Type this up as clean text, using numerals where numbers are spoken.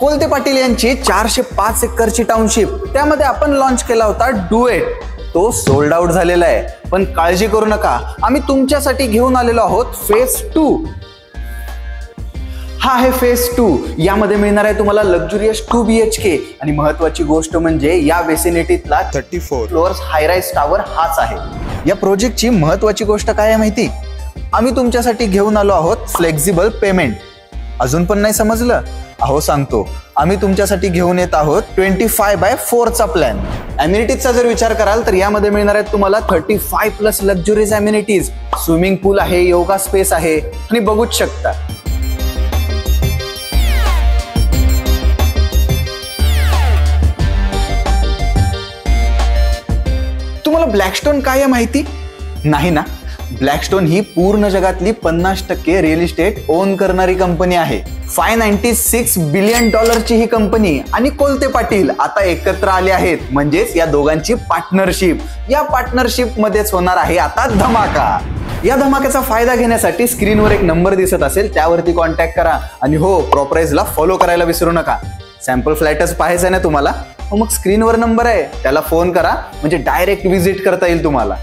कोलते पाटील यांची 405 एकरची टाउनशिप, त्यामध्ये आपण लॉन्च केला होता डुएट. तो सोल्ड आउट झालेला आहे, पण काळजी करू नका, आम्ही तुमच्यासाठी घेऊन आलेलो आहोत फेज 2. हा आहे फेज 2. यामध्ये मिळणार आहे तुम्हाला लक्झुरियस 2 BHK आणि महत्वाची गोष्ट म्हणजे या वेसिनिटीतला 34 फ्लोअर्स हायराईज टावर हाच आहे. या प्रोजेक्टची महत्वाची गोष्ट काय आहे माहिती? आम्ही तुमच्यासाठी घेऊन आलो आहोत फ्लेक्झिबल पेमेंट. अजून पण नाही समजलं? अहो सांगतो, आम्ही तुमच्यासाठी घेऊन येत आहोत 25/4 चा प्लॅन. अम्युनिटीजचा जर विचार कराल तर यामध्ये मिळणार आहेत तुम्हाला 35+ लक्झुरीज अम्युनिटीज. स्विमिंग पूल आहे, योगा स्पेस आहे आणि बघूच शकता. तुम्हाला ब्लॅकस्टोन काय आहे माहिती नाही ना? ब्लॅकस्टोन ही पूर्ण जगातली 50% रिअल इस्टेट ओन करणारी कंपनी आहे. $596 बिलियन ही कंपनी आणि कोलते पाटील आता एकत्र आले आहेत, म्हणजेच या दोघांची पार्टनरशिप. या पार्टनरशिप मध्येच होणार आहे आता धमाका. या धमाक्याचा फायदा घेण्यासाठी स्क्रीनवर एक नंबर दिसत असेल, त्यावरती कॉन्टॅक्ट करा आणि हो, प्रॉपराइजला फॉलो करायला विसरू नका. सॅम्पल फ्लॅटच पाहायचं ना तुम्हाला? मग स्क्रीनवर नंबर आहे, त्याला फोन करा, म्हणजे डायरेक्ट व्हिजिट करता येईल तुम्हाला.